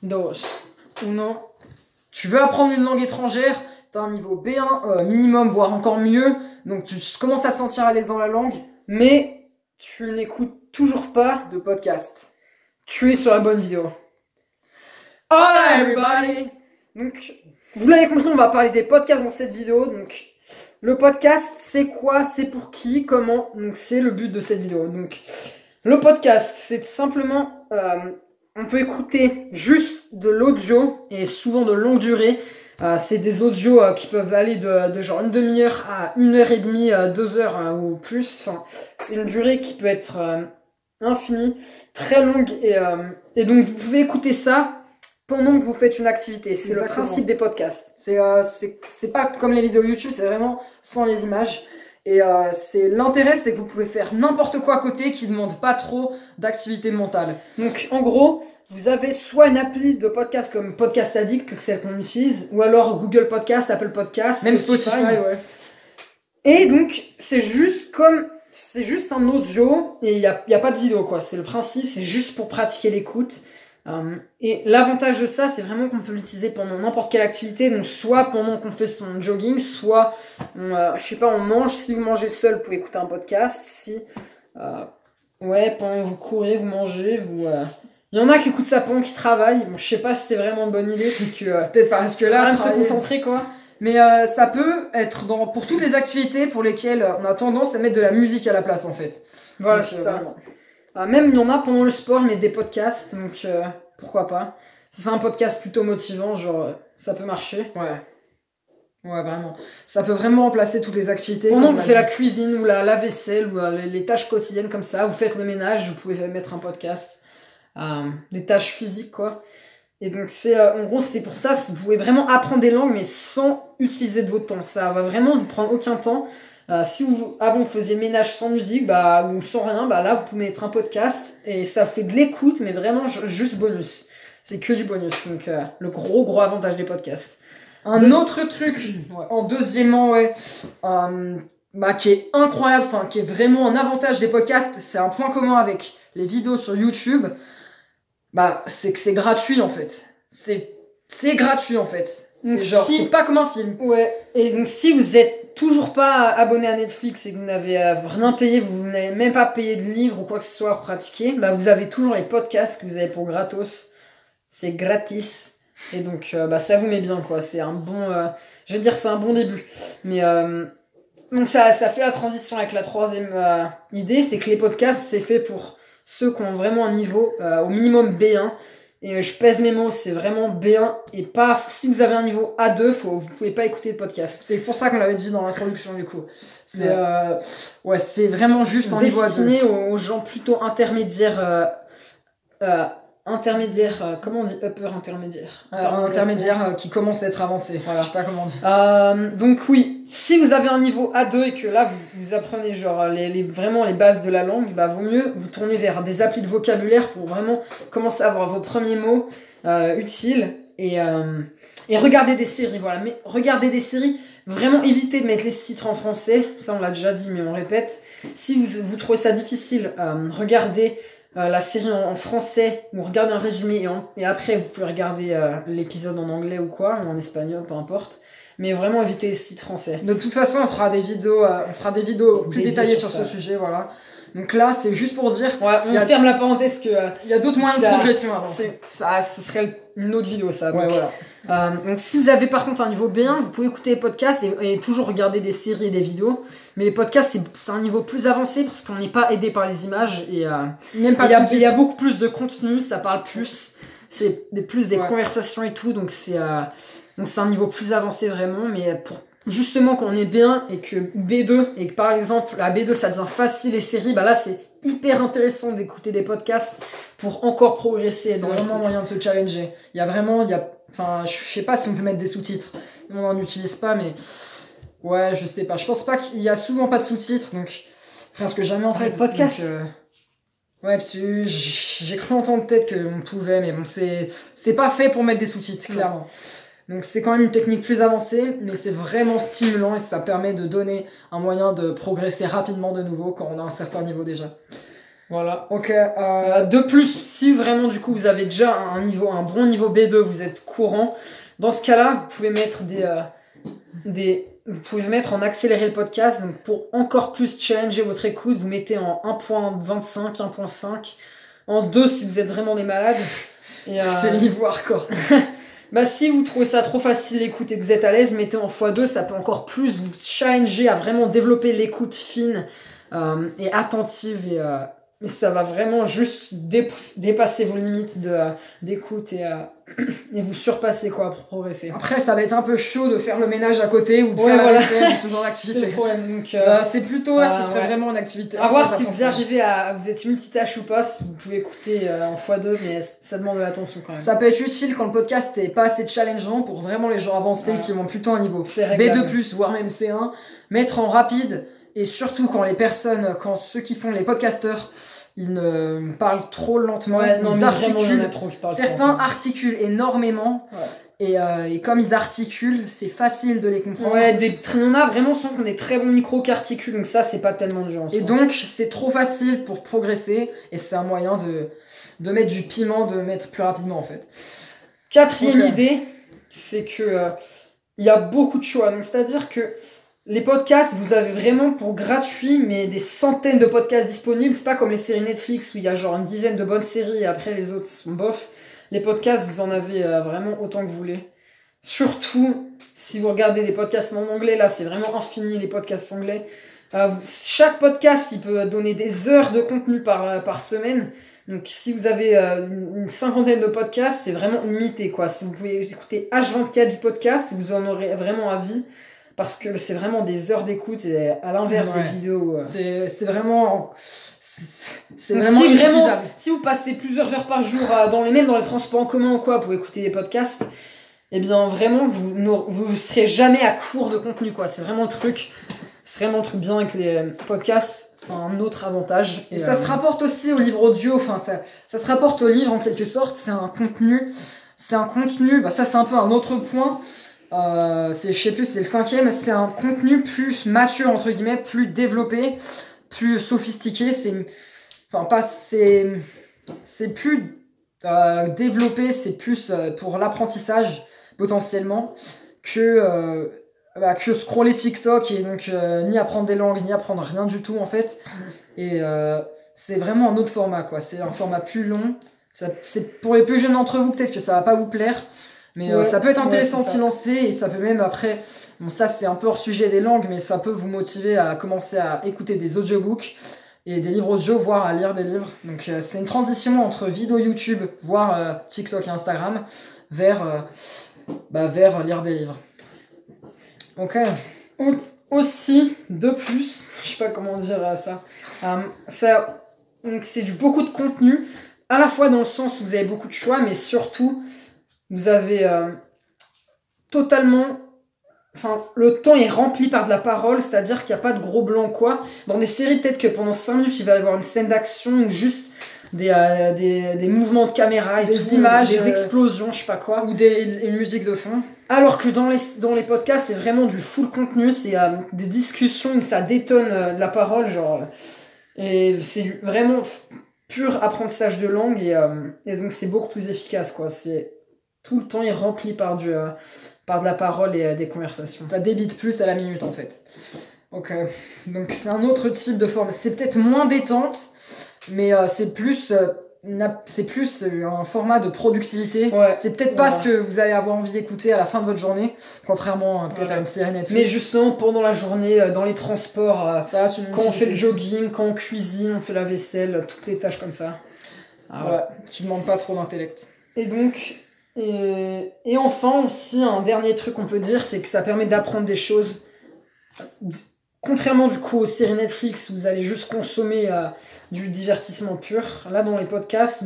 dos, uno. Tu veux apprendre une langue étrangère, tu as un niveau B1 minimum, voire encore mieux. Donc tu commences à te sentir à l'aise dans la langue, mais tu n'écoutes toujours pas de podcast. Tu es sur la bonne vidéo. Hola everybody! Donc, vous l'avez compris, on va parler des podcasts dans cette vidéo. Donc, le podcast, c'est quoi? C'est pour qui? Comment? Donc, c'est le but de cette vidéo. Donc, le podcast, c'est simplement, on peut écouter juste de l'audio et souvent de longue durée. C'est des audios qui peuvent aller de genre une demi-heure à 1h30, 2 heures ou plus. Enfin, c'est une durée qui peut être infinie, très longue. Et donc, vous pouvez écouter ça pendant que vous faites une activité. C'est le principe des podcasts. C'est pas comme les vidéos YouTube, c'est vraiment sans les images. Et l'intérêt, c'est que vous pouvez faire n'importe quoi à côté qui ne demande pas trop d'activité mentale. Donc, en gros, vous avez soit une appli de podcast comme Podcast Addict, celle qu'on utilise, ou alors Google Podcast, Apple Podcast, même Spotify. Ouais. Et donc, c'est juste un audio et il n'y a pas de vidéo, quoi. C'est le principe, c'est juste pour pratiquer l'écoute. Et l'avantage de ça, c'est vraiment qu'on peut l'utiliser pendant n'importe quelle activité. Donc, soit pendant qu'on fait son jogging, soit, je sais pas, on mange. Si vous mangez seul, vous pouvez écouter un podcast. Si, pendant que vous courez, vous mangez, il y en a qui écoutent ça pendant qu'ils travaillent. Bon, je sais pas si c'est vraiment une bonne idée, parce que peut-être parce que là, se concentrer, quoi. Mais ça peut être pour toutes les activités pour lesquelles on a tendance à mettre de la musique à la place, en fait. Voilà, c'est ça. Même il y en a pendant le sport, ils mettent des podcasts, donc pourquoi pas. Si c'est un podcast plutôt motivant, genre ça peut marcher. Ouais, vraiment. Ça peut vraiment remplacer toutes les activités. Pendant que vous faites la cuisine ou la vaisselle ou les tâches quotidiennes comme ça, vous faites le ménage, vous pouvez mettre un podcast. Des tâches physiques, quoi. Et donc en gros c'est pour ça, vous pouvez vraiment apprendre des langues mais sans utiliser de votre temps. Ça va vraiment vous prendre aucun temps. Si avant vous faisiez ménage sans musique ou sans rien, là vous pouvez mettre un podcast et ça fait de l'écoute mais vraiment juste bonus. C'est que du bonus. Donc le gros avantage des podcasts. Un autre truc en deuxièmement qui est incroyable, qui est vraiment un avantage des podcasts, c'est un point commun avec les vidéos sur YouTube. C'est que c'est gratuit en fait. C'est gratuit en fait. C'est genre, c'est pas comme un film. Ouais. Et donc si vous êtes toujours pas abonné à Netflix et que vous n'avez rien payé, vous n'avez même pas payé de livre ou quoi que ce soit pour pratiquer, vous avez toujours les podcasts que vous avez pour gratos. C'est gratis. Et donc ça vous met bien, quoi. C'est un bon, je vais dire c'est un bon début. Mais donc ça fait la transition avec la troisième idée, c'est que les podcasts c'est fait pour ceux qui ont vraiment un niveau au minimum B1. Et je pèse mes mots, c'est vraiment B1 et pas. Si vous avez un niveau A2, vous pouvez pas écouter de podcast. C'est pour ça qu'on l'avait dit dans l'introduction du coup. C'est vraiment juste en niveau A2. Destiné aux gens plutôt intermédiaires. Comment on dit upper intermédiaire? Intermédiaire qui commence à être avancé. Voilà, je sais pas comment dire. Donc oui, si vous avez un niveau A2 et que là vous apprenez genre vraiment les bases de la langue, vaut mieux vous tourner vers des applis de vocabulaire pour vraiment commencer à avoir vos premiers mots utiles et regarder des séries. Voilà, mais regardez des séries, vraiment évitez de mettre les titres en français. Ça on l'a déjà dit, mais on répète. Si vous trouvez ça difficile, regardez la série en français ou regardez un résumé et après vous pouvez regarder l'épisode en anglais ou quoi, ou en espagnol, peu importe. Mais vraiment évitez les sites français. De toute façon, on fera des vidéos plus détaillées sur ce sujet, voilà. Donc là, c'est juste pour dire. Ouais, on ferme la parenthèse que il y a d'autres moyens de progression avant. Ce serait une autre vidéo, ça. Donc, ouais, voilà. Donc si vous avez par contre un niveau B1, vous pouvez écouter les podcasts et toujours regarder des séries et des vidéos. Mais les podcasts, c'est un niveau plus avancé parce qu'on n'est pas aidé par les images et même pas. Il y a beaucoup plus de contenu, ça parle plus. C'est plus des conversations et tout, donc c'est un niveau plus avancé vraiment. Mais justement quand on est B1 et que B2 et que par exemple la B2 ça devient facile les séries, là c'est hyper intéressant d'écouter des podcasts pour encore progresser. C'est vraiment moyen de se challenger. Il y a vraiment, je sais pas si on peut mettre des sous-titres. On n'en utilise pas, mais ouais, je sais pas. Je pense pas qu'il y a souvent pas de sous-titres, donc presque jamais en fait. Podcast. Ouais, j'ai cru entendre peut-être qu'on pouvait, mais bon, c'est pas fait pour mettre des sous-titres, clairement. Donc c'est quand même une technique plus avancée, mais c'est vraiment stimulant et ça permet de donner un moyen de progresser rapidement de nouveau quand on a un certain niveau déjà. Voilà. Ok. De plus, si vraiment du coup vous avez déjà un bon niveau B2, vous êtes courant, dans ce cas-là, vous pouvez mettre vous pouvez mettre en accéléré le podcast. Donc pour encore plus challenger votre écoute, vous mettez en 1.25, 1.5, en 2 si vous êtes vraiment des malades. C'est le niveau hardcore. Bah si vous trouvez ça trop facile l'écoute et que vous êtes à l'aise, mettez en x2, ça peut encore plus vous challenger à vraiment développer l'écoute fine et attentive et ça va vraiment juste dépasser vos limites d'écoute et vous surpasser quoi pour progresser. Après ça va être un peu chaud de faire le ménage à côté ou de faire la vaisselle ou ce genre d'activité. C'est le problème. Donc c'est plutôt là, ce serait vraiment une activité. À voir si vous arrivez vous êtes multitâche ou pas, si vous pouvez écouter en x2, mais ça demande de l'attention quand même. Ça peut être utile quand le podcast est pas assez challengeant pour vraiment les gens avancés qui vont plutôt un niveau B2+, voire même C1, mettre en rapide. Et surtout quand ceux qui font les podcasteurs, ils ne parlent trop lentement, ils articulent. Certains articulent énormément. Ouais. Et comme ils articulent, c'est facile de les comprendre. Ouais, on a vraiment sont des très bons micros qui articulent, donc ça c'est pas tellement dur. Et donc c'est trop facile pour progresser, et c'est un moyen de mettre du piment, de mettre plus rapidement en fait. Quatrième idée, c'est que il y a beaucoup de choix. Donc c'est-à-dire que les podcasts, vous avez vraiment pour gratuit, mais des centaines de podcasts disponibles. C'est pas comme les séries Netflix où il y a genre une dizaine de bonnes séries et après les autres sont bof. Les podcasts, vous en avez vraiment autant que vous voulez. Surtout si vous regardez des podcasts en anglais, là c'est vraiment infini les podcasts anglais. Chaque podcast, il peut donner des heures de contenu par semaine. Donc si vous avez une cinquantaine de podcasts, c'est vraiment limité quoi. Si vous pouvez écouter H24 du podcast, vous en aurez vraiment à vie. Parce que c'est vraiment des heures d'écoute, et à l'inverse des vidéos. C'est vraiment... C'est vraiment inépuisable. Si vous passez plusieurs heures par jour dans les transports en commun ou quoi pour écouter des podcasts, eh bien vraiment vous serez jamais à court de contenu quoi. C'est vraiment le truc bien avec les podcasts, un autre avantage. Et ça se rapporte aussi au livre audio, enfin ça se rapporte au livre en quelque sorte. C'est un contenu, bah ça c'est un peu un autre point. Je sais plus, c'est le 5e, c'est un contenu plus mature entre guillemets, plus développé, plus sophistiqué. C'est plus développé, c'est plus pour l'apprentissage potentiellement que scroller TikTok et donc ni apprendre des langues ni apprendre rien du tout en fait. Et c'est vraiment un autre format quoi. C'est un format plus long. C'est pour les plus jeunes d'entre vous peut-être que ça va pas vous plaire. Mais ça peut être intéressant de s'y lancer et ça peut même après, bon ça c'est un peu hors sujet des langues, mais ça peut vous motiver à commencer à écouter des audiobooks et des livres audio, voire à lire des livres. Donc c'est une transition entre vidéo YouTube, voire TikTok et Instagram, vers lire des livres. Ok. Aussi, de plus, je sais pas comment dire ça, donc c'est beaucoup de contenu, à la fois dans le sens où vous avez beaucoup de choix, mais surtout vous avez totalement... Enfin, le temps est rempli par de la parole, c'est-à-dire qu'il n'y a pas de gros blanc quoi. Dans des séries, peut-être que pendant 5 minutes, il va y avoir une scène d'action ou juste des mouvements de caméra et des images, des explosions, je sais pas quoi, ou une musique de fond. Alors que dans les podcasts, c'est vraiment du full contenu, c'est des discussions où ça détonne de la parole, genre... Et c'est vraiment pur apprentissage de langue et donc c'est beaucoup plus efficace quoi. Tout le temps est rempli par de la parole et des conversations. Ça débite plus à la minute en fait. Ok, donc c'est un autre type de forme. C'est peut-être moins détente, mais c'est plus un format de productivité. Ouais, c'est peut-être pas ce que vous allez avoir envie d'écouter à la fin de votre journée, contrairement peut-être à une série Netflix. Mais justement pendant la journée, dans les transports, quand on fait le jogging, quand on cuisine, on fait la vaisselle, toutes les tâches comme ça. Voilà, qui ne demandent pas trop d'intellect. Et donc... Et enfin aussi un dernier truc qu'on peut dire, c'est que ça permet d'apprendre des choses. Contrairement du coup aux séries Netflix où vous allez juste consommer du divertissement pur, là dans les podcasts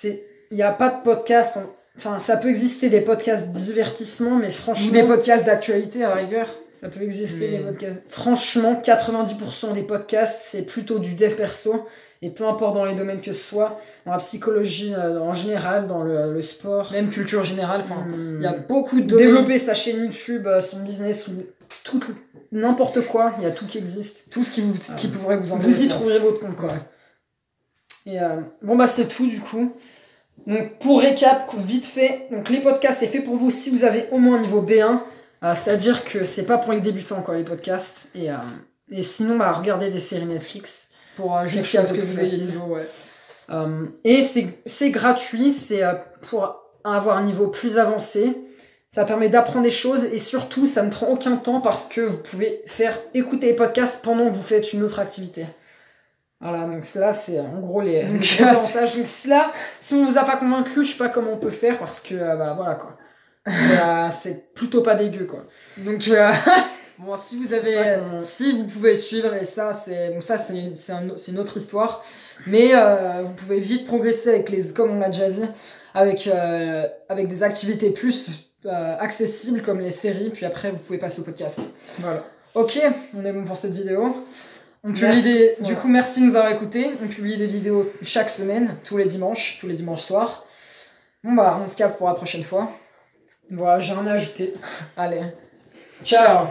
il n'y a pas de podcast, enfin ça peut exister des podcasts divertissement, mais franchement... Ou des podcasts d'actualité à la rigueur, ça peut exister des podcasts. Franchement 90% des podcasts c'est plutôt du dev perso. Et peu importe dans les domaines que ce soit, dans la psychologie en général, dans le sport, même culture générale, il y a beaucoup de... Développer sa chaîne YouTube, son business, ou n'importe quoi, il y a tout qui existe. Tout ce qui pourrait vous intéresser. Vous y trouverez votre compte, quoi. Et bon bah c'est tout du coup. Donc pour récap, vite fait, donc les podcasts c'est fait pour vous si vous avez au moins un niveau B1. C'est-à-dire que c'est pas pour les débutants quoi les podcasts. Et sinon bah regardez des séries Netflix pour jusqu'à ce que vous ayez le niveau. Ouais. Et c'est gratuit, c'est pour avoir un niveau plus avancé. Ça permet d'apprendre des choses et surtout ça ne prend aucun temps parce que vous pouvez faire écouter les podcasts pendant que vous faites une autre activité. Voilà, donc là c'est en gros les gros avantages. Donc là, si on vous a pas convaincu, je sais pas comment on peut faire parce que bah voilà quoi. C'est plutôt pas dégueu quoi. Donc bon, si vous avez, si vous pouvez suivre et ça c'est une autre histoire. Mais vous pouvez vite progresser avec comme on l'a déjà dit, avec des activités plus accessibles comme les séries. Puis après vous pouvez passer au podcast. Voilà. Ok, on est bon pour cette vidéo. On publie du coup, merci de nous avoir écoutés. On publie des vidéos chaque semaine, tous les dimanches soirs. Bon bah, on se capte pour la prochaine fois. Voilà, j'ai rien à ajouter. Allez, ciao.